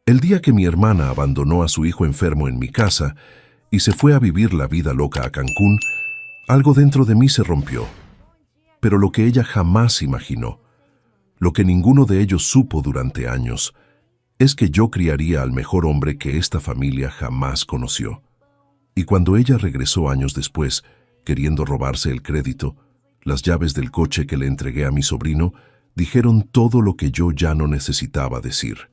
El día que mi hermana abandonó a su hijo enfermo en mi casa y se fue a vivir la vida loca a Cancún, algo dentro de mí se rompió. Pero lo que ella jamás imaginó, lo que ninguno de ellos supo durante años, es que yo criaría al mejor hombre que esta familia jamás conoció. Y cuando ella regresó años después, queriendo robarse el crédito, las llaves del coche que le entregué a mi sobrino dijeron todo lo que yo ya no necesitaba decir.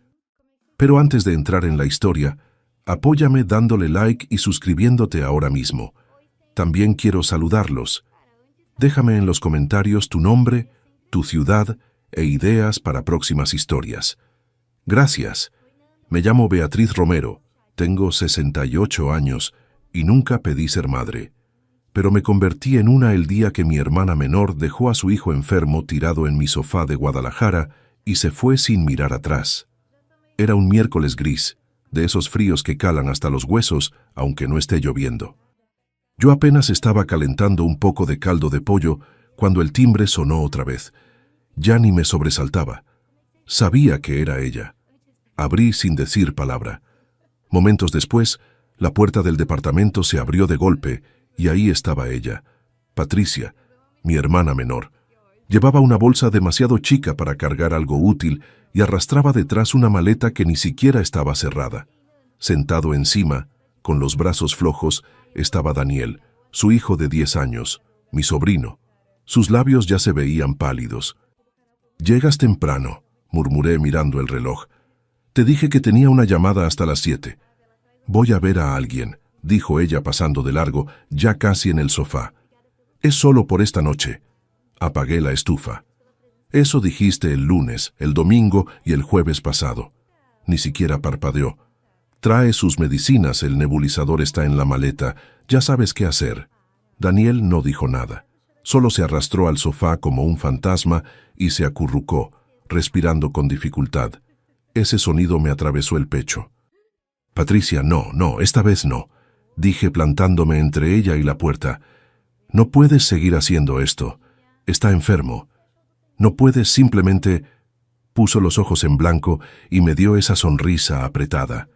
Pero antes de entrar en la historia, apóyame dándole like y suscribiéndote ahora mismo. También quiero saludarlos. Déjame en los comentarios tu nombre, tu ciudad e ideas para próximas historias. Gracias. Me llamo Beatriz Romero, tengo 68 años y nunca pedí ser madre. Pero me convertí en una el día que mi hermana menor dejó a su hijo enfermo tirado en mi sofá de Guadalajara y se fue sin mirar atrás. Era un miércoles gris, de esos fríos que calan hasta los huesos, aunque no esté lloviendo. Yo apenas estaba calentando un poco de caldo de pollo cuando el timbre sonó otra vez. Ya ni me sobresaltaba. Sabía que era ella. Abrí sin decir palabra. Momentos después, la puerta del departamento se abrió de golpe y ahí estaba ella, Patricia, mi hermana menor. Llevaba una bolsa demasiado chica para cargar algo útil y arrastraba detrás una maleta que ni siquiera estaba cerrada. Sentado encima, con los brazos flojos, estaba Daniel, su hijo de 10 años, mi sobrino. Sus labios ya se veían pálidos. «Llegas temprano», murmuré mirando el reloj. «Te dije que tenía una llamada hasta las 7. «Voy a ver a alguien», dijo ella pasando de largo, ya casi en el sofá. «Es solo por esta noche». Apagué la estufa. «Eso dijiste el lunes, el domingo y el jueves pasado». Ni siquiera parpadeó. «Trae sus medicinas, el nebulizador está en la maleta. Ya sabes qué hacer». Daniel no dijo nada. Solo se arrastró al sofá como un fantasma y se acurrucó, respirando con dificultad. Ese sonido me atravesó el pecho. «Patricia, no, esta vez no», dije plantándome entre ella y la puerta. «No puedes seguir haciendo esto. Está enfermo. No puedes simplemente...». Puso los ojos en blanco y me dio esa sonrisa apretada,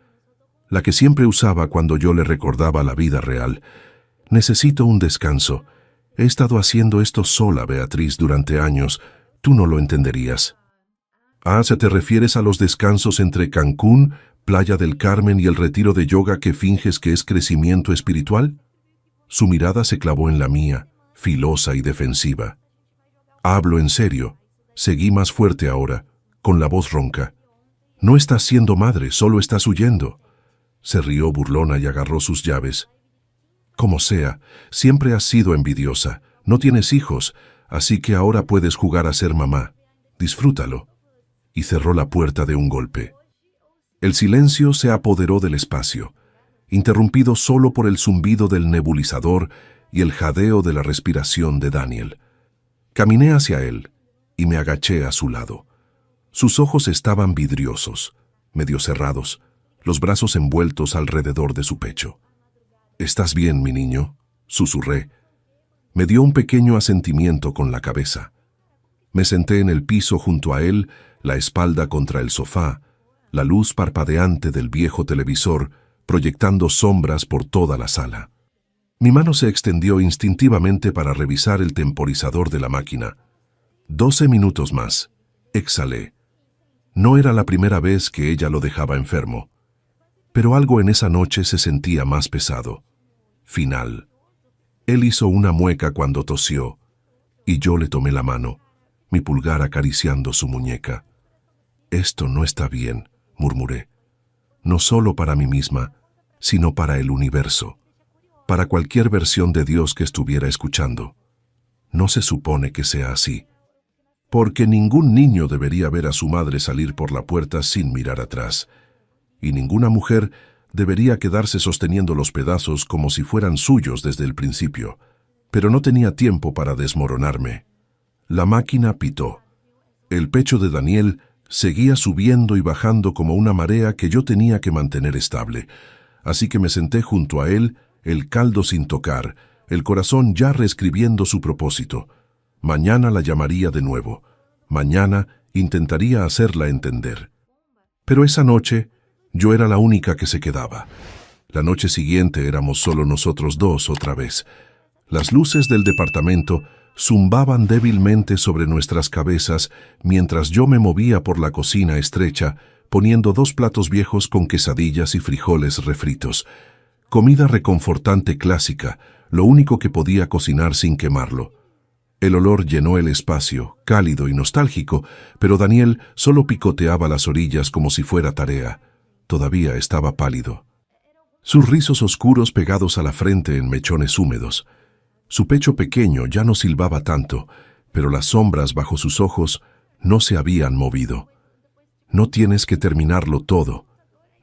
la que siempre usaba cuando yo le recordaba la vida real. «Necesito un descanso. He estado haciendo esto sola, Beatriz, durante años. Tú no lo entenderías». «Ah, ¿se te refieres a los descansos entre Cancún, Playa del Carmen y el retiro de yoga que finges que es crecimiento espiritual?» Su mirada se clavó en la mía, filosa y defensiva. «Hablo en serio», seguí más fuerte ahora, con la voz ronca. «No estás siendo madre, solo estás huyendo». Se rió burlona y agarró sus llaves. «Como sea, siempre has sido envidiosa. No tienes hijos, así que ahora puedes jugar a ser mamá. Disfrútalo». Y cerró la puerta de un golpe. El silencio se apoderó del espacio, interrumpido solo por el zumbido del nebulizador y el jadeo de la respiración de Daniel. Caminé hacia él y me agaché a su lado. Sus ojos estaban vidriosos, medio cerrados, los brazos envueltos alrededor de su pecho. «¿Estás bien, mi niño?», susurré. Me dio un pequeño asentimiento con la cabeza. Me senté en el piso junto a él, la espalda contra el sofá, la luz parpadeante del viejo televisor proyectando sombras por toda la sala. Mi mano se extendió instintivamente para revisar el temporizador de la máquina. 12 minutos más. Exhalé. No era la primera vez que ella lo dejaba enfermo, pero algo en esa noche se sentía más pesado. Final. Él hizo una mueca cuando tosió, y yo le tomé la mano, mi pulgar acariciando su muñeca. «Esto no está bien», murmuré. «No solo para mí misma, sino para el universo, para cualquier versión de Dios que estuviera escuchando. No se supone que sea así. Porque ningún niño debería ver a su madre salir por la puerta sin mirar atrás, y ninguna mujer debería quedarse sosteniendo los pedazos como si fueran suyos desde el principio». Pero no tenía tiempo para desmoronarme. La máquina pitó. El pecho de Daniel seguía subiendo y bajando como una marea que yo tenía que mantener estable, así que me senté junto a él, el caldo sin tocar, el corazón ya reescribiendo su propósito. Mañana la llamaría de nuevo. Mañana intentaría hacerla entender. Pero esa noche Yo era la única que se quedaba. La noche siguiente éramos solo nosotros dos otra vez. Las luces del departamento zumbaban débilmente sobre nuestras cabezas mientras yo me movía por la cocina estrecha, poniendo 2 platos viejos con quesadillas y frijoles refritos. Comida reconfortante clásica, lo único que podía cocinar sin quemarlo. El olor llenó el espacio, cálido y nostálgico, pero Daniel solo picoteaba las orillas como si fuera tarea. Todavía estaba pálido. Sus rizos oscuros pegados a la frente en mechones húmedos. Su pecho pequeño ya no silbaba tanto, pero las sombras bajo sus ojos no se habían movido. «No tienes que terminarlo todo»,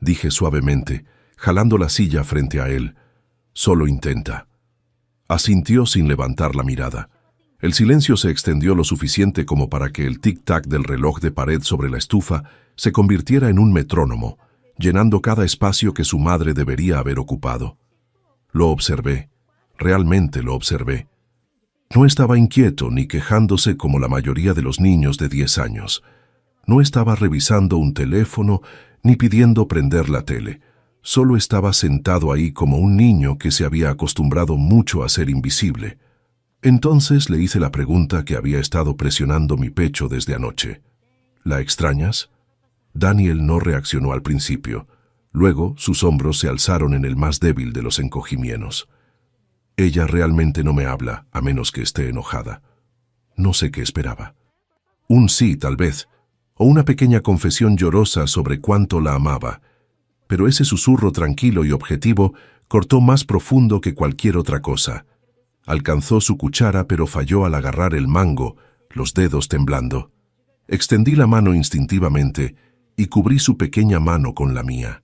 dije suavemente, jalando la silla frente a él. «Solo intenta». Asintió sin levantar la mirada. El silencio se extendió lo suficiente como para que el tic-tac del reloj de pared sobre la estufa se convirtiera en un metrónomo, llenando cada espacio que su madre debería haber ocupado. Lo observé. Realmente lo observé. No estaba inquieto ni quejándose como la mayoría de los niños de 10 años. No estaba revisando un teléfono ni pidiendo prender la tele. Solo estaba sentado ahí como un niño que se había acostumbrado mucho a ser invisible. Entonces le hice la pregunta que había estado presionando mi pecho desde anoche. «¿La extrañas?» Daniel no reaccionó al principio. Luego sus hombros se alzaron en el más débil de los encogimientos. «Ella realmente no me habla, a menos que esté enojada». No sé qué esperaba. Un sí, tal vez, o una pequeña confesión llorosa sobre cuánto la amaba. Pero ese susurro tranquilo y objetivo cortó más profundo que cualquier otra cosa. Alcanzó su cuchara, pero falló al agarrar el mango, los dedos temblando. Extendí la mano instintivamente y cubrí su pequeña mano con la mía.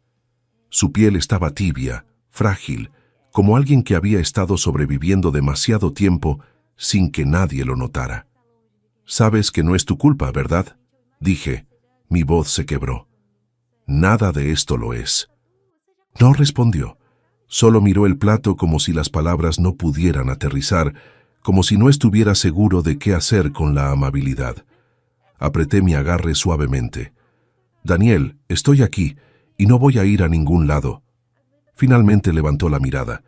Su piel estaba tibia, frágil, como alguien que había estado sobreviviendo demasiado tiempo sin que nadie lo notara. «Sabes que no es tu culpa, ¿verdad?», dije. Mi voz se quebró. «Nada de esto lo es». No respondió. Solo miró el plato como si las palabras no pudieran aterrizar, como si no estuviera seguro de qué hacer con la amabilidad. Apreté mi agarre suavemente. «Daniel, estoy aquí y no voy a ir a ningún lado». Finalmente levantó la mirada.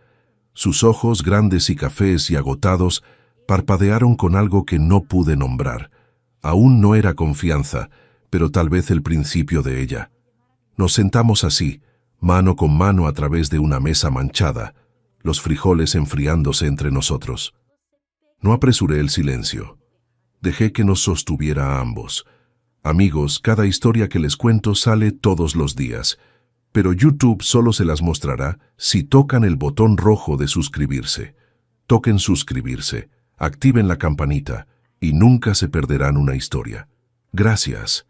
Sus ojos, grandes y cafés y agotados, parpadearon con algo que no pude nombrar. Aún no era confianza, pero tal vez el principio de ella. Nos sentamos así, mano con mano a través de una mesa manchada, los frijoles enfriándose entre nosotros. No apresuré el silencio. Dejé que nos sostuviera a ambos. Amigos, cada historia que les cuento sale todos los días, pero YouTube solo se las mostrará si tocan el botón rojo de suscribirse. Toquen suscribirse, activen la campanita y nunca se perderán una historia. Gracias.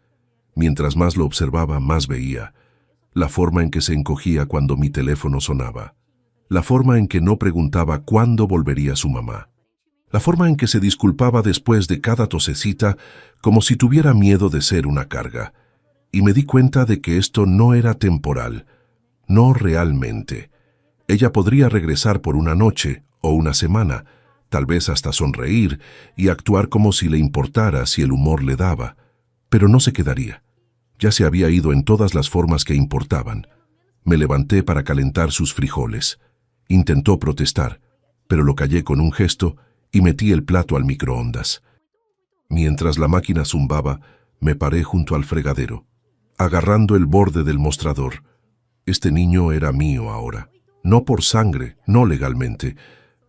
Mientras más lo observaba, más veía. La forma en que se encogía cuando mi teléfono sonaba. La forma en que no preguntaba cuándo volvería su mamá. La forma en que se disculpaba después de cada tosecita como si tuviera miedo de ser una carga. Y me di cuenta de que esto no era temporal, no realmente. Ella podría regresar por una noche o una semana, tal vez hasta sonreír y actuar como si le importara si el humor le daba, pero no se quedaría. Ya se había ido en todas las formas que importaban. Me levanté para calentar sus frijoles. Intentó protestar, pero lo callé con un gesto y metí el plato al microondas. Mientras la máquina zumbaba, me paré junto al fregadero, agarrando el borde del mostrador. Este niño era mío ahora, no por sangre, no legalmente,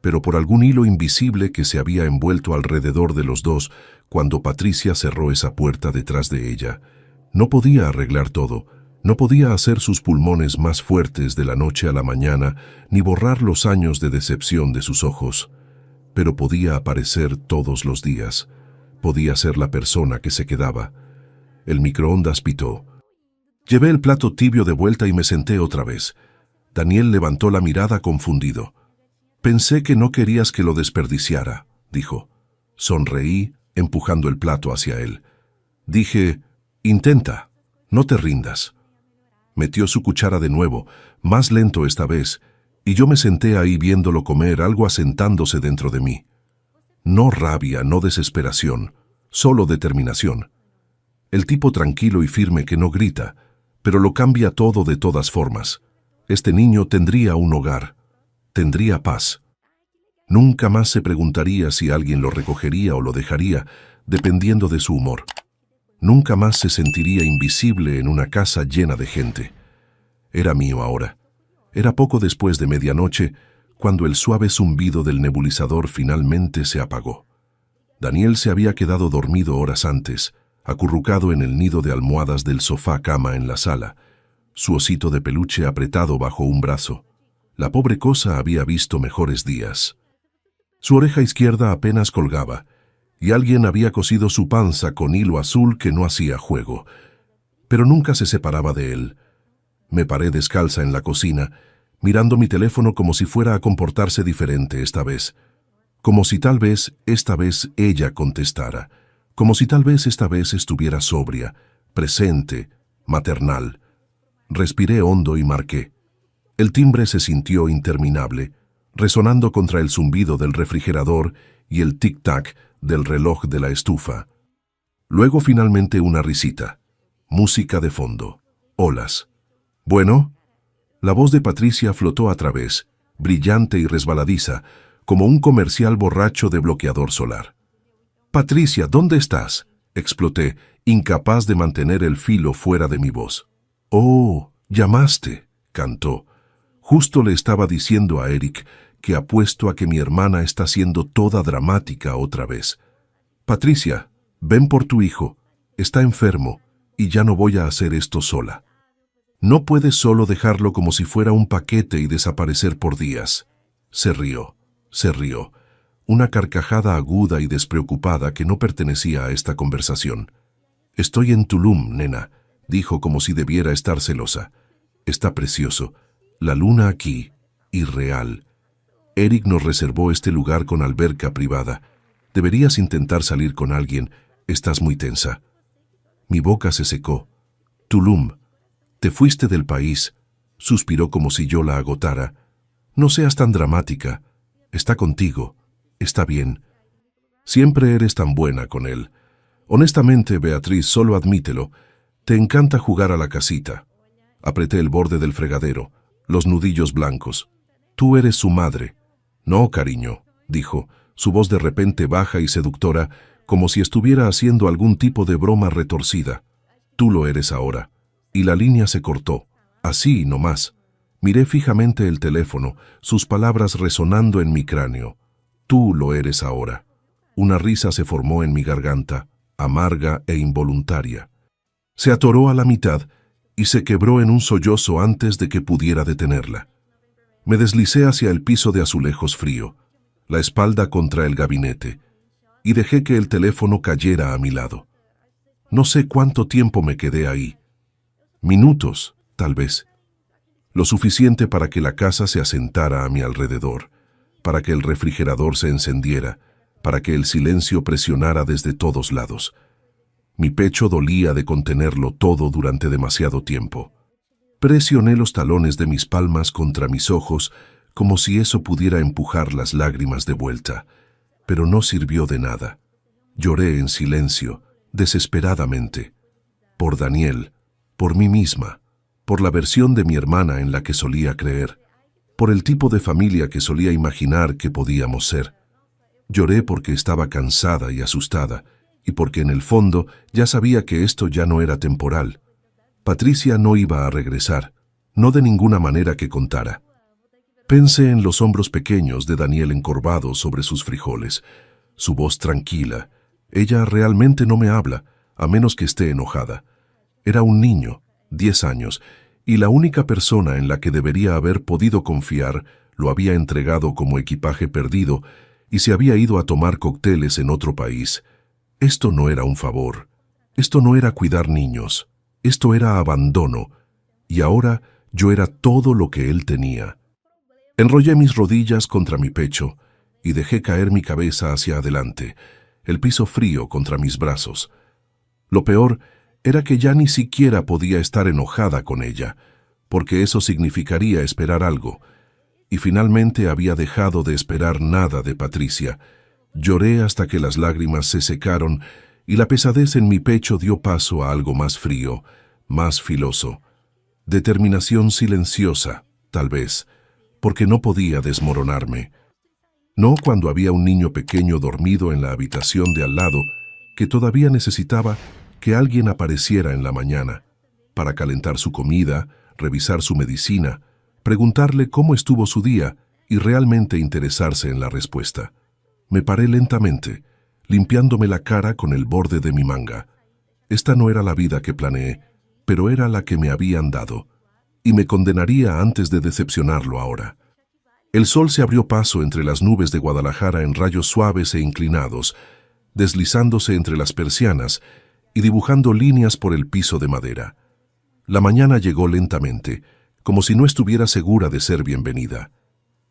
pero por algún hilo invisible que se había envuelto alrededor de los dos cuando Patricia cerró esa puerta detrás de ella. No podía arreglar todo, no podía hacer sus pulmones más fuertes de la noche a la mañana, ni borrar los años de decepción de sus ojos, pero podía aparecer todos los días. Podía ser la persona que se quedaba. El microondas pitó. Llevé el plato tibio de vuelta y me senté otra vez. Daniel levantó la mirada confundido. «Pensé que no querías que lo desperdiciara», dijo. Sonreí, empujando el plato hacia él. Dije, «Intenta, no te rindas». Metió su cuchara de nuevo, más lento esta vez, y yo me senté ahí viéndolo comer, algo asentándose dentro de mí. No rabia, no desesperación, solo determinación. El tipo tranquilo y firme que no grita, pero lo cambia todo de todas formas. Este niño tendría un hogar, tendría paz. Nunca más se preguntaría si alguien lo recogería o lo dejaría, dependiendo de su humor. Nunca más se sentiría invisible en una casa llena de gente. Era mío ahora. Era poco después de medianoche, cuando el suave zumbido del nebulizador finalmente se apagó. Daniel se había quedado dormido horas antes, acurrucado en el nido de almohadas del sofá-cama en la sala, su osito de peluche apretado bajo un brazo. La pobre cosa había visto mejores días. Su oreja izquierda apenas colgaba, y alguien había cosido su panza con hilo azul que no hacía juego, pero nunca se separaba de él. Me paré descalza en la cocina, mirando mi teléfono como si fuera a comportarse diferente esta vez, como si tal vez esta vez ella contestara, como si tal vez esta vez estuviera sobria, presente, maternal. Respiré hondo y marqué. El timbre se sintió interminable, resonando contra el zumbido del refrigerador y el tic-tac del reloj de la estufa. Luego finalmente una risita, música de fondo, olas. ¿Bueno? La voz de Patricia flotó a través, brillante y resbaladiza, como un comercial borracho de bloqueador solar. «Patricia, ¿dónde estás?», exploté, incapaz de mantener el filo fuera de mi voz. «Oh, llamaste», cantó. Justo le estaba diciendo a Eric que apuesto a que mi hermana está siendo toda dramática otra vez. «Patricia, ven por tu hijo. Está enfermo y ya no voy a hacer esto sola. No puedes solo dejarlo como si fuera un paquete y desaparecer por días». Se rió. Una carcajada aguda y despreocupada que no pertenecía a esta conversación. «Estoy en Tulum, nena», dijo como si debiera estar celosa. «Está precioso. La luna aquí, irreal. Eric nos reservó este lugar con alberca privada. Deberías intentar salir con alguien. Estás muy tensa». Mi boca se secó. «Tulum, te fuiste del país», suspiró como si yo la agotara. «No seas tan dramática. Está contigo. Está bien. Siempre eres tan buena con él. Honestamente, Beatriz, solo admítelo. Te encanta jugar a la casita». Apreté el borde del fregadero, los nudillos blancos. «Tú eres su madre». «No, cariño», dijo, su voz de repente baja y seductora, como si estuviera haciendo algún tipo de broma retorcida. «Tú lo eres ahora». Y la línea se cortó. Así, no más. Miré fijamente el teléfono, sus palabras resonando en mi cráneo. «Tú lo eres ahora». Una risa se formó en mi garganta, amarga e involuntaria. Se atoró a la mitad y se quebró en un sollozo antes de que pudiera detenerla. Me deslicé hacia el piso de azulejos frío, la espalda contra el gabinete, y dejé que el teléfono cayera a mi lado. No sé cuánto tiempo me quedé ahí. Minutos, tal vez. Lo suficiente para que la casa se asentara a mi alrededor, para que el refrigerador se encendiera, para que el silencio presionara desde todos lados. Mi pecho dolía de contenerlo todo durante demasiado tiempo. Presioné los talones de mis palmas contra mis ojos como si eso pudiera empujar las lágrimas de vuelta, pero no sirvió de nada. Lloré en silencio, desesperadamente. Por Daniel, por mí misma, por la versión de mi hermana en la que solía creer, por el tipo de familia que solía imaginar que podíamos ser. Lloré porque estaba cansada y asustada, y porque en el fondo ya sabía que esto ya no era temporal. Patricia no iba a regresar, no de ninguna manera que contara. Pensé en los hombros pequeños de Daniel encorvados sobre sus frijoles, su voz tranquila. Ella realmente no me habla, a menos que esté enojada. Era un niño, 10 años, y la única persona en la que debería haber podido confiar lo había entregado como equipaje perdido y se había ido a tomar cócteles en otro país. Esto no era un favor, esto no era cuidar niños, esto era abandono, y ahora yo era todo lo que él tenía. Enrollé mis rodillas contra mi pecho y dejé caer mi cabeza hacia adelante, el piso frío contra mis brazos. Lo peor era que ya ni siquiera podía estar enojada con ella, porque eso significaría esperar algo, y finalmente había dejado de esperar nada de Patricia. Lloré hasta que las lágrimas se secaron y la pesadez en mi pecho dio paso a algo más frío, más filoso, Determinación silenciosa, tal vez, porque no podía desmoronarme. No cuando había un niño pequeño dormido en la habitación de al lado que todavía necesitaba que alguien apareciera en la mañana para calentar su comida, revisar su medicina, preguntarle cómo estuvo su día y realmente interesarse en la respuesta. Me paré lentamente, limpiándome la cara con el borde de mi manga. Esta no era la vida que planeé, pero era la que me habían dado, y me condenaría antes de decepcionarlo ahora. El sol se abrió paso entre las nubes de Guadalajara en rayos suaves e inclinados, deslizándose entre las persianas y dibujando líneas por el piso de madera. La mañana llegó lentamente, como si no estuviera segura de ser bienvenida.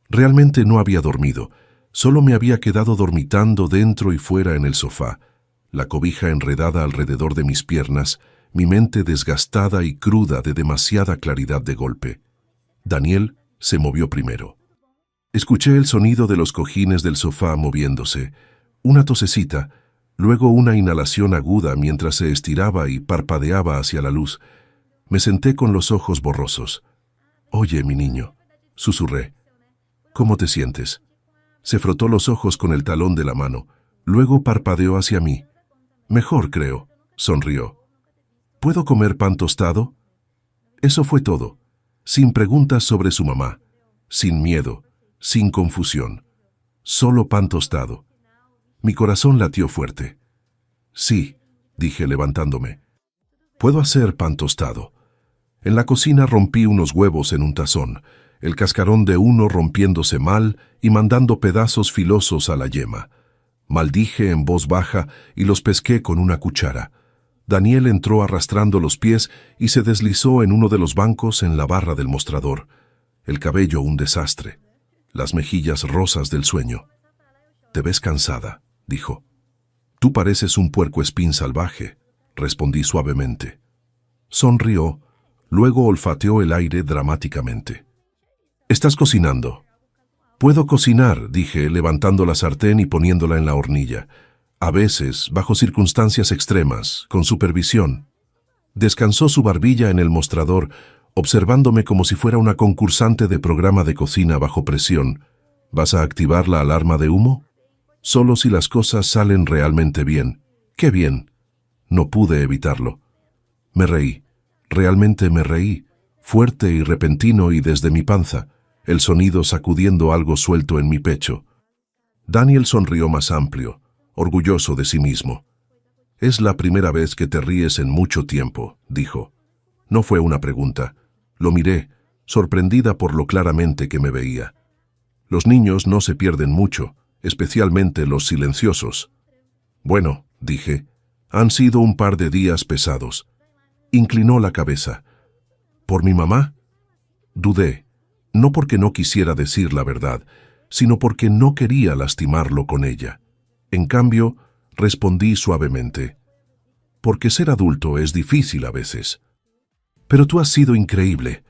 Realmente no había dormido, solo me había quedado dormitando dentro y fuera en el sofá, la cobija enredada alrededor de mis piernas, mi mente desgastada y cruda de demasiada claridad de golpe. Daniel se movió primero. Escuché el sonido de los cojines del sofá moviéndose, una tosecita, luego una inhalación aguda mientras se estiraba y parpadeaba hacia la luz. Me senté con los ojos borrosos. «Oye, mi niño», susurré. «¿Cómo te sientes?» Se frotó los ojos con el talón de la mano, luego parpadeó hacia mí. «Mejor, creo», sonrió. «¿Puedo comer pan tostado?» Eso fue todo, sin preguntas sobre su mamá, sin miedo, sin confusión. Solo pan tostado. Mi corazón latió fuerte. «Sí», dije levantándome. «Puedo hacer pan tostado». En la cocina rompí unos huevos en un tazón, el cascarón de uno rompiéndose mal y mandando pedazos filosos a la yema. Maldije en voz baja y los pesqué con una cuchara. Daniel entró arrastrando los pies y se deslizó en uno de los bancos en la barra del mostrador. El cabello un desastre, las mejillas rosas del sueño. «Te ves cansada», dijo. «Tú pareces un puercoespín salvaje», respondí suavemente. Sonrió, luego olfateó el aire dramáticamente. «¿Estás cocinando?» «Puedo cocinar», dije, levantando la sartén y poniéndola en la hornilla. «A veces, bajo circunstancias extremas, con supervisión». Descansó su barbilla en el mostrador, observándome como si fuera una concursante de programa de cocina bajo presión. «¿Vas a activar la alarma de humo?» «Solo si las cosas salen realmente bien». «¡Qué bien!». No pude evitarlo. Me reí. Realmente me reí, fuerte y repentino y desde mi panza, el sonido sacudiendo algo suelto en mi pecho. Daniel sonrió más amplio, orgulloso de sí mismo. «Es la primera vez que te ríes en mucho tiempo», dijo. No fue una pregunta. Lo miré, sorprendida por lo claramente que me veía. Los niños no se pierden mucho, especialmente los silenciosos. «Bueno», dije, «han sido un par de días pesados». Inclinó la cabeza. «¿Por mi mamá?» Dudé, no porque no quisiera decir la verdad, sino porque no quería lastimarlo con ella. En cambio, respondí suavemente. «Porque ser adulto es difícil a veces». «Pero tú has sido increíble».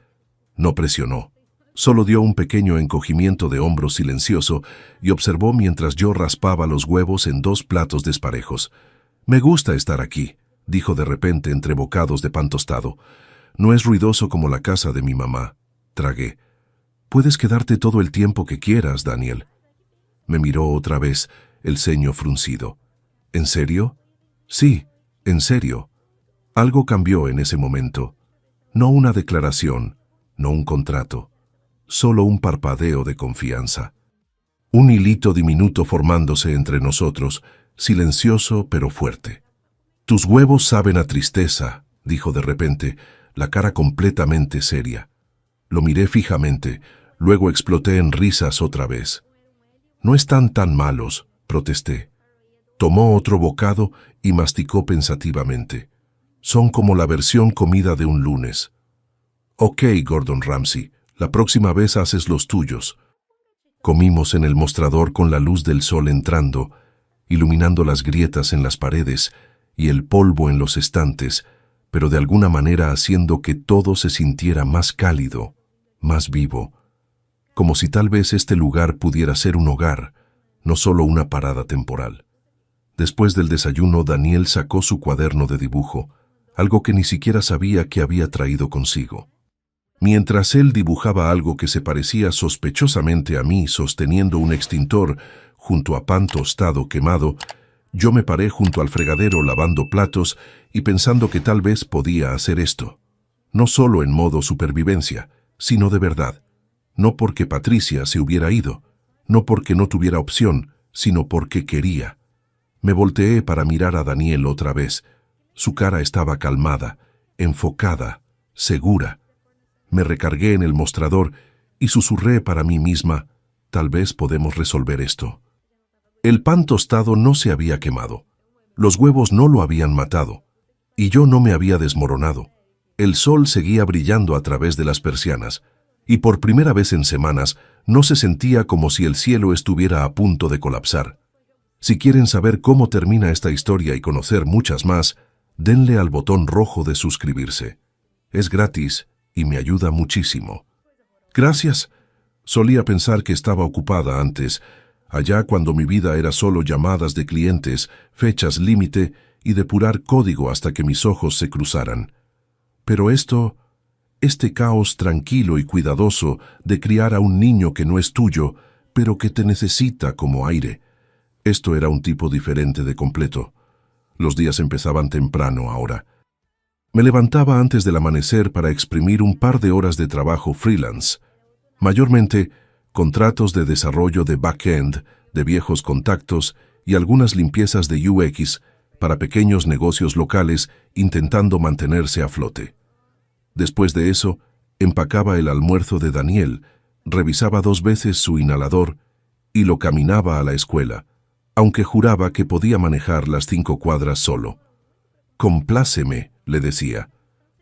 No presionó. Solo dio un pequeño encogimiento de hombros silencioso y observó mientras yo raspaba los huevos en 2 platos desparejos. «Me gusta estar aquí», dijo de repente entre bocados de pan tostado. «No es ruidoso como la casa de mi mamá». Tragué. «Puedes quedarte todo el tiempo que quieras, Daniel». Me miró otra vez, el ceño fruncido. «¿En serio?» «Sí, en serio». Algo cambió en ese momento. No una declaración, no un contrato, solo un parpadeo de confianza. Un hilito diminuto formándose entre nosotros, silencioso pero fuerte. «Tus huevos saben a tristeza», dijo de repente, la cara completamente seria. Lo miré fijamente, luego exploté en risas otra vez. «No están tan malos», protesté. Tomó otro bocado y masticó pensativamente. «Son como la versión comida de un lunes». «Ok, Gordon Ramsay, la próxima vez haces los tuyos». Comimos en el mostrador con la luz del sol entrando, iluminando las grietas en las paredes y el polvo en los estantes, pero de alguna manera haciendo que todo se sintiera más cálido, más vivo, como si tal vez este lugar pudiera ser un hogar, no solo una parada temporal. Después del desayuno, Daniel sacó su cuaderno de dibujo, algo que ni siquiera sabía que había traído consigo. Mientras él dibujaba algo que se parecía sospechosamente a mí sosteniendo un extintor junto a pan tostado quemado, yo me paré junto al fregadero lavando platos y pensando que tal vez podía hacer esto. No solo en modo supervivencia, sino de verdad. No porque Patricia se hubiera ido, no porque no tuviera opción, sino porque quería. Me volteé para mirar a Daniel otra vez. Su cara estaba calmada, enfocada, segura. Me recargué en el mostrador y susurré para mí misma, tal vez podemos resolver esto. El pan tostado no se había quemado, los huevos no lo habían matado, y yo no me había desmoronado. El sol seguía brillando a través de las persianas, y por primera vez en semanas no se sentía como si el cielo estuviera a punto de colapsar. Si quieren saber cómo termina esta historia y conocer muchas más, denle al botón rojo de suscribirse. Es gratis y me ayuda muchísimo. Gracias. Solía pensar que estaba ocupada antes, allá cuando mi vida era solo llamadas de clientes, fechas límite y depurar código hasta que mis ojos se cruzaran. Pero este caos tranquilo y cuidadoso de criar a un niño que no es tuyo, pero que te necesita como aire, esto era un tipo diferente de completo. Los días empezaban temprano ahora. Me levantaba antes del amanecer para exprimir un par de horas de trabajo freelance, mayormente contratos de desarrollo de back-end, de viejos contactos y algunas limpiezas de UX para pequeños negocios locales intentando mantenerse a flote. Después de eso, empacaba el almuerzo de Daniel, revisaba 2 veces su inhalador y lo caminaba a la escuela, aunque juraba que podía manejar las 5 cuadras solo. «Compláceme», le decía.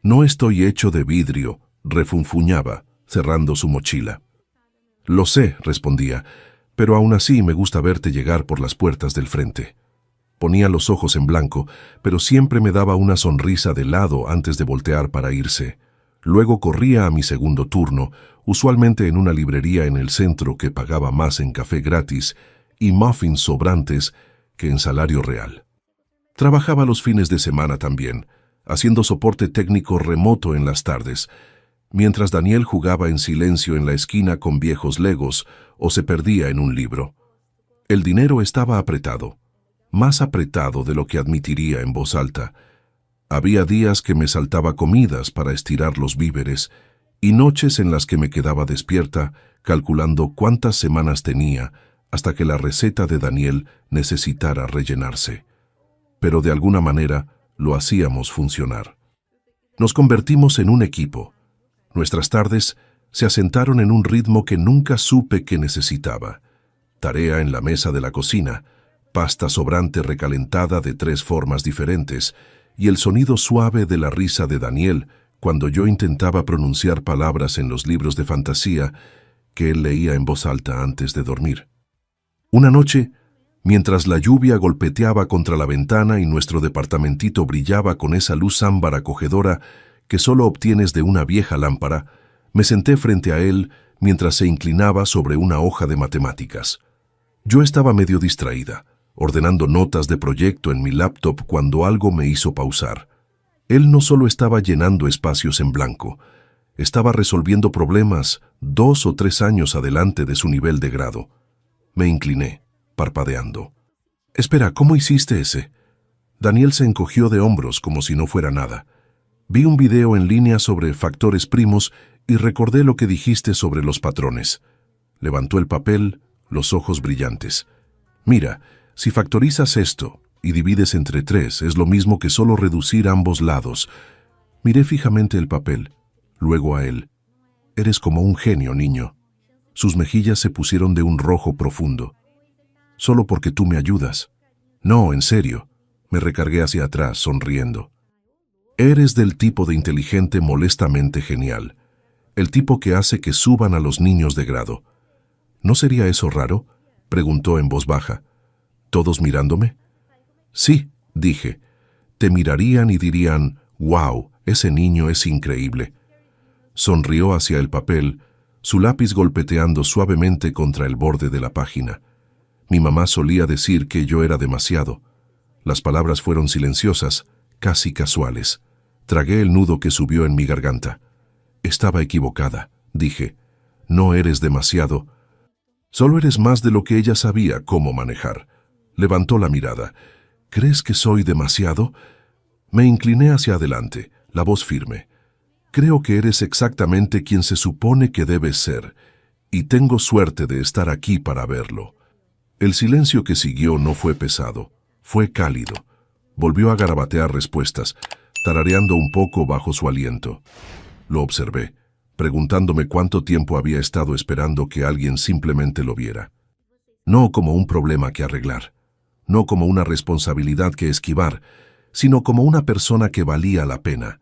«No estoy hecho de vidrio», refunfuñaba, cerrando su mochila. «Lo sé», respondía, «pero aún así me gusta verte llegar por las puertas del frente». Ponía los ojos en blanco, pero siempre me daba una sonrisa de lado antes de voltear para irse. Luego corría a mi segundo turno, usualmente en una librería en el centro que pagaba más en café gratis y muffins sobrantes que en salario real. Trabajaba los fines de semana también, haciendo soporte técnico remoto en las tardes, mientras Daniel jugaba en silencio en la esquina con viejos legos o se perdía en un libro. El dinero estaba apretado, más apretado de lo que admitiría en voz alta. Había días que me saltaba comidas para estirar los víveres y noches en las que me quedaba despierta calculando cuántas semanas tenía hasta que la receta de Daniel necesitara rellenarse. Pero de alguna manera lo hacíamos funcionar. Nos convertimos en un equipo. Nuestras tardes se asentaron en un ritmo que nunca supe que necesitaba. Tarea en la mesa de la cocina, pasta sobrante recalentada de 3 formas diferentes, y el sonido suave de la risa de Daniel cuando yo intentaba pronunciar palabras en los libros de fantasía que él leía en voz alta antes de dormir. Una noche, mientras la lluvia golpeteaba contra la ventana y nuestro departamentito brillaba con esa luz ámbar acogedora que solo obtienes de una vieja lámpara, me senté frente a él mientras se inclinaba sobre una hoja de matemáticas. Yo estaba medio distraída, ordenando notas de proyecto en mi laptop cuando algo me hizo pausar. Él no solo estaba llenando espacios en blanco, estaba resolviendo problemas 2 o 3 años adelante de su nivel de grado. Me incliné, parpadeando. «Espera, ¿cómo hiciste ese?» Daniel se encogió de hombros como si no fuera nada. «Vi un video en línea sobre factores primos y recordé lo que dijiste sobre los patrones». Levantó el papel, los ojos brillantes. «Mira, si factorizas esto y divides entre 3, es lo mismo que solo reducir ambos lados». Miré fijamente el papel, luego a él. «Eres como un genio, niño». Sus mejillas se pusieron de un rojo profundo. «Solo porque tú me ayudas». «No, en serio». Me recargué hacia atrás, sonriendo. «Eres del tipo de inteligente molestamente genial. El tipo que hace que suban a los niños de grado». «¿No sería eso raro?», preguntó en voz baja. ¿Todos mirándome? «Sí», dije. «Te mirarían y dirían, wow, ese niño es increíble». Sonrió hacia el papel, su lápiz golpeteando suavemente contra el borde de la página. Mi mamá solía decir que yo era demasiado. Las palabras fueron silenciosas, casi casuales. Tragué el nudo que subió en mi garganta. Estaba equivocada, dije. No eres demasiado. Solo eres más de lo que ella sabía cómo manejar. Levantó la mirada. ¿Crees que soy demasiado? Me incliné hacia adelante, la voz firme. Creo que eres exactamente quien se supone que debes ser, y tengo suerte de estar aquí para verlo. El silencio que siguió no fue pesado, fue cálido. Volvió a garabatear respuestas, tarareando un poco bajo su aliento. Lo observé, preguntándome cuánto tiempo había estado esperando que alguien simplemente lo viera. No como un problema que arreglar, no como una responsabilidad que esquivar, sino como una persona que valía la pena.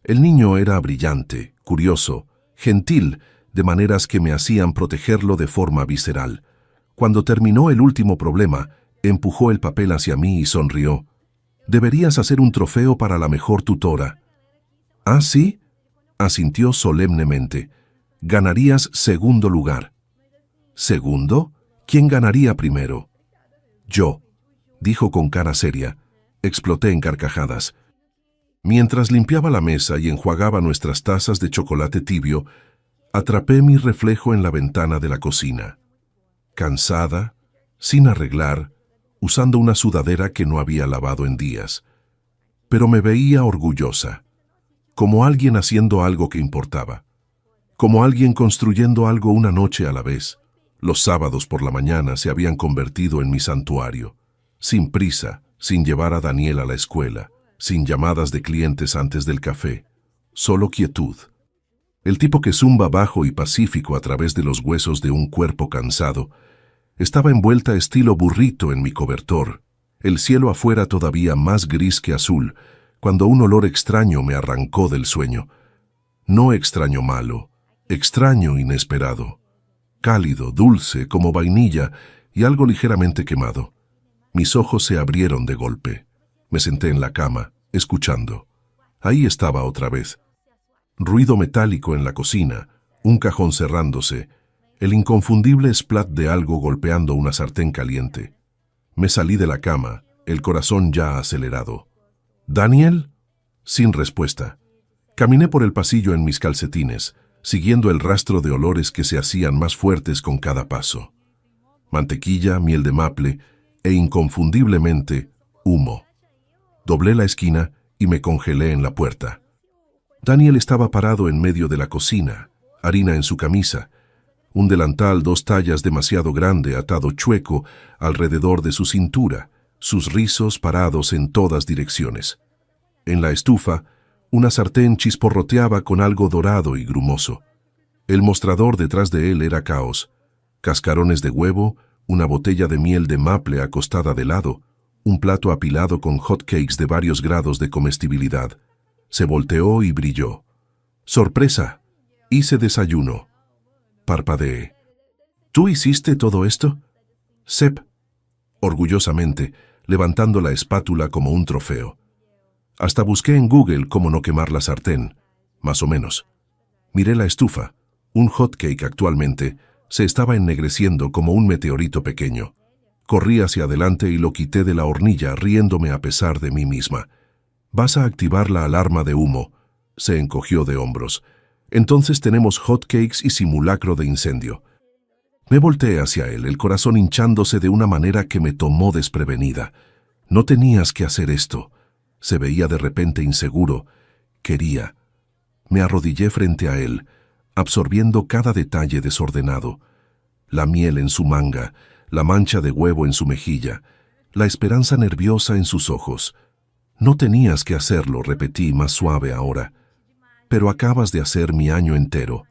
El niño era brillante, curioso, gentil, de maneras que me hacían protegerlo de forma visceral. Cuando terminó el último problema, empujó el papel hacia mí y sonrió. «Deberías hacer un trofeo para la mejor tutora». «¿Ah, sí?», asintió solemnemente. «Ganarías segundo lugar». «¿Segundo? ¿Quién ganaría primero?» «Yo», dijo con cara seria. Exploté en carcajadas. Mientras limpiaba la mesa y enjuagaba nuestras tazas de chocolate tibio, atrapé mi reflejo en la ventana de la cocina. Cansada, sin arreglar, usando una sudadera que no había lavado en días. Pero me veía orgullosa, como alguien haciendo algo que importaba, como alguien construyendo algo una noche a la vez. Los sábados por la mañana se habían convertido en mi santuario, sin prisa, sin llevar a Daniel a la escuela, sin llamadas de clientes antes del café, solo quietud. El tipo que zumba bajo y pacífico a través de los huesos de un cuerpo cansado, estaba envuelta estilo burrito en mi cobertor, el cielo afuera todavía más gris que azul, cuando un olor extraño me arrancó del sueño. No extraño malo, extraño inesperado, cálido, dulce, como vainilla y algo ligeramente quemado. Mis ojos se abrieron de golpe. Me senté en la cama, escuchando. Ahí estaba otra vez. Ruido metálico en la cocina, un cajón cerrándose, el inconfundible splat de algo golpeando una sartén caliente. Me salí de la cama, el corazón ya acelerado. ¿Daniel? Sin respuesta. Caminé por el pasillo en mis calcetines, siguiendo el rastro de olores que se hacían más fuertes con cada paso. Mantequilla, miel de maple e inconfundiblemente humo. Doblé la esquina y me congelé en la puerta. Daniel estaba parado en medio de la cocina, harina en su camisa, un delantal 2 tallas demasiado grande atado chueco alrededor de su cintura, sus rizos parados en todas direcciones. En la estufa, una sartén chisporroteaba con algo dorado y grumoso. El mostrador detrás de él era caos. Cascarones de huevo, una botella de miel de maple acostada de lado, un plato apilado con hot cakes de varios grados de comestibilidad. Se volteó y brilló. ¡Sorpresa! Hice desayuno. Parpadeé. ¿Tú hiciste todo esto? Sep, orgullosamente, levantando la espátula como un trofeo. Hasta busqué en Google cómo no quemar la sartén, más o menos. Miré la estufa. Un hot cake actualmente se estaba ennegreciendo como un meteorito pequeño. Corrí hacia adelante y lo quité de la hornilla, riéndome a pesar de mí misma. «Vas a activar la alarma de humo», se encogió de hombros. «Entonces tenemos hot cakes y simulacro de incendio». Me volteé hacia él, el corazón hinchándose de una manera que me tomó desprevenida. «No tenías que hacer esto». Se veía de repente inseguro. Quería. Me arrodillé frente a él, absorbiendo cada detalle desordenado. La miel en su manga, la mancha de huevo en su mejilla, la esperanza nerviosa en sus ojos. «No tenías que hacerlo», repetí más suave ahora. «Pero acabas de hacer mi año entero».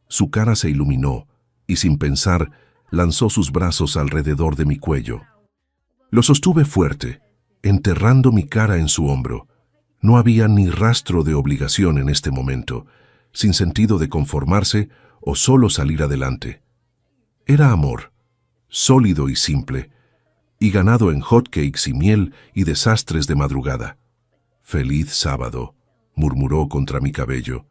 Su cara se iluminó y sin pensar lanzó sus brazos alrededor de mi cuello. Lo sostuve fuerte, enterrando mi cara en su hombro. No había ni rastro de obligación en este momento, sin sentido de conformarse o solo salir adelante. Era amor, sólido y simple, y ganado en hotcakes y miel y desastres de madrugada. «Feliz sábado», murmuró contra mi cabello.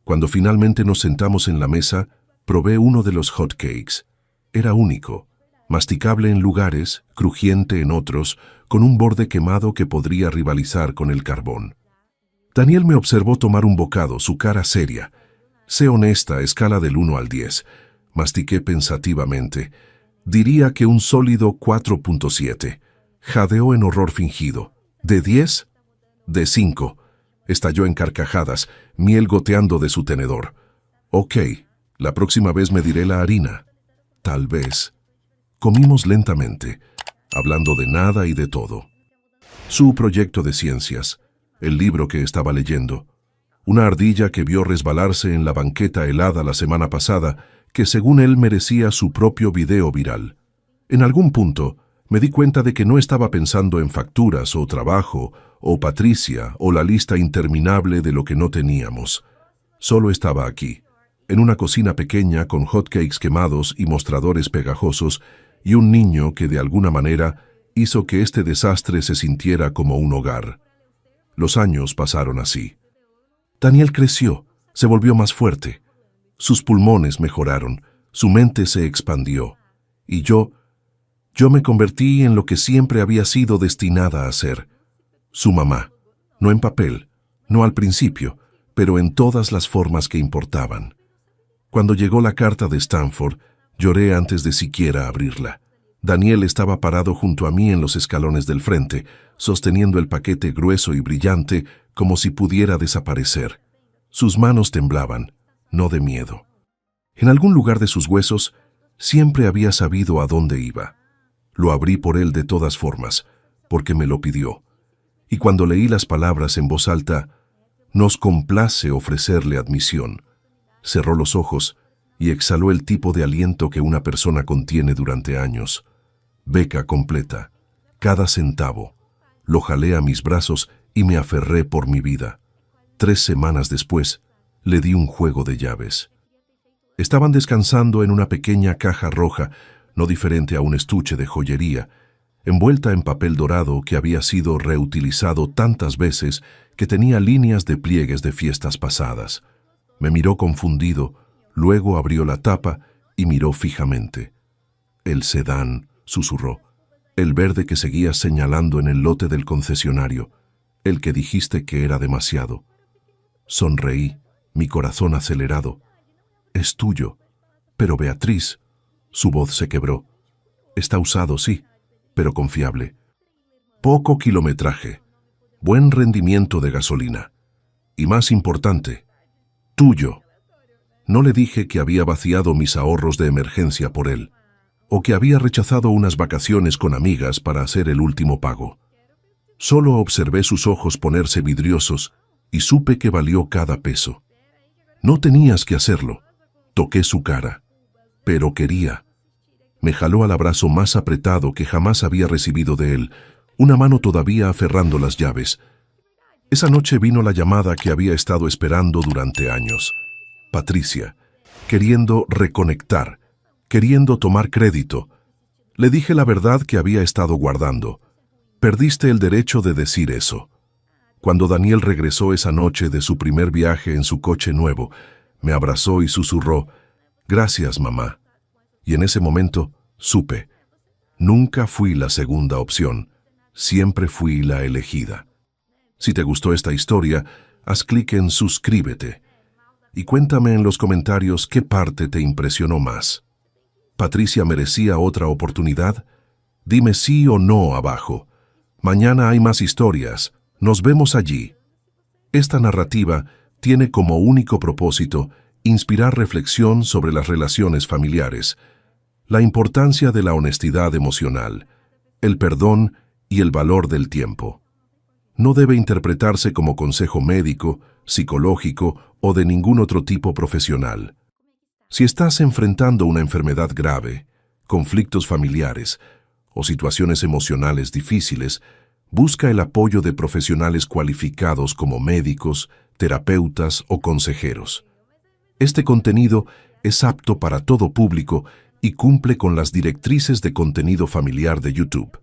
Cuando finalmente nos sentamos en la mesa, probé uno de los hotcakes. Era único, masticable en lugares, crujiente en otros, con un borde quemado que podría rivalizar con el carbón. Daniel me observó tomar un bocado, su cara seria. Sé honesta, escala del 1 al 10. Mastiqué pensativamente. Diría que un sólido 4.7. Jadeó en horror fingido. ¿De 10? De 5. Estalló en carcajadas, miel goteando de su tenedor. Ok, la próxima vez mediré la harina. Tal vez. Comimos lentamente, hablando de nada y de todo. Su proyecto de ciencias, el libro que estaba leyendo, una ardilla que vio resbalarse en la banqueta helada la semana pasada, que según él merecía su propio video viral. En algún punto, me di cuenta de que no estaba pensando en facturas o trabajo, o Patricia, o la lista interminable de lo que no teníamos. Solo estaba aquí, en una cocina pequeña con hotcakes quemados y mostradores pegajosos, y un niño que de alguna manera hizo que este desastre se sintiera como un hogar. Los años pasaron así. Daniel creció, se volvió más fuerte. Sus pulmones mejoraron, su mente se expandió. Y yo me convertí en lo que siempre había sido destinada a ser. Su mamá. No en papel, no al principio, pero en todas las formas que importaban. Cuando llegó la carta de Stanford, lloré antes de siquiera abrirla. Daniel estaba parado junto a mí en los escalones del frente, sosteniendo el paquete grueso y brillante como si pudiera desaparecer. Sus manos temblaban, no de miedo. En algún lugar de sus huesos, siempre había sabido a dónde iba. Lo abrí por él de todas formas, porque me lo pidió. Y cuando leí las palabras en voz alta, nos complace ofrecerle admisión. Cerró los ojos y exhaló el tipo de aliento que una persona contiene durante años. Beca completa, cada centavo. Lo jalé a mis brazos y me aferré por mi vida. 3 semanas después, le di un juego de llaves. Estaban descansando en una pequeña caja roja, no diferente a un estuche de joyería, envuelta en papel dorado que había sido reutilizado tantas veces que tenía líneas de pliegues de fiestas pasadas. Me miró confundido, luego abrió la tapa y miró fijamente. El sedán, susurró, el verde que seguías señalando en el lote del concesionario, el que dijiste que era demasiado. Sonreí, mi corazón acelerado. Es tuyo. Pero Beatriz, su voz se quebró. Está usado, sí, pero confiable. Poco kilometraje, buen rendimiento de gasolina. Y más importante, tuyo. No le dije que había vaciado mis ahorros de emergencia por él, o que había rechazado unas vacaciones con amigas para hacer el último pago. Solo observé sus ojos ponerse vidriosos y supe que valió cada peso. No tenías que hacerlo. Toqué su cara. Pero quería. Me jaló al abrazo más apretado que jamás había recibido de él, una mano todavía aferrando las llaves. Esa noche vino la llamada que había estado esperando durante años. Patricia, queriendo reconectar, queriendo tomar crédito. Le dije la verdad que había estado guardando. Perdiste el derecho de decir eso. Cuando Daniel regresó esa noche de su primer viaje en su coche nuevo, me abrazó y susurró, «Gracias, mamá». Y en ese momento supe, nunca fui la segunda opción, siempre fui la elegida. Si te gustó esta historia, haz clic en suscríbete y cuéntame en los comentarios qué parte te impresionó más. ¿Patricia merecía otra oportunidad? Dime sí o no abajo. Mañana hay más historias. Nos vemos allí. Esta narrativa tiene como único propósito inspirar reflexión sobre las relaciones familiares, la importancia de la honestidad emocional, el perdón y el valor del tiempo. No debe interpretarse como consejo médico, psicológico o de ningún otro tipo profesional. Si estás enfrentando una enfermedad grave, conflictos familiares o situaciones emocionales difíciles, busca el apoyo de profesionales cualificados como médicos, terapeutas o consejeros. Este contenido es apto para todo público y cumple con las directrices de contenido familiar de YouTube.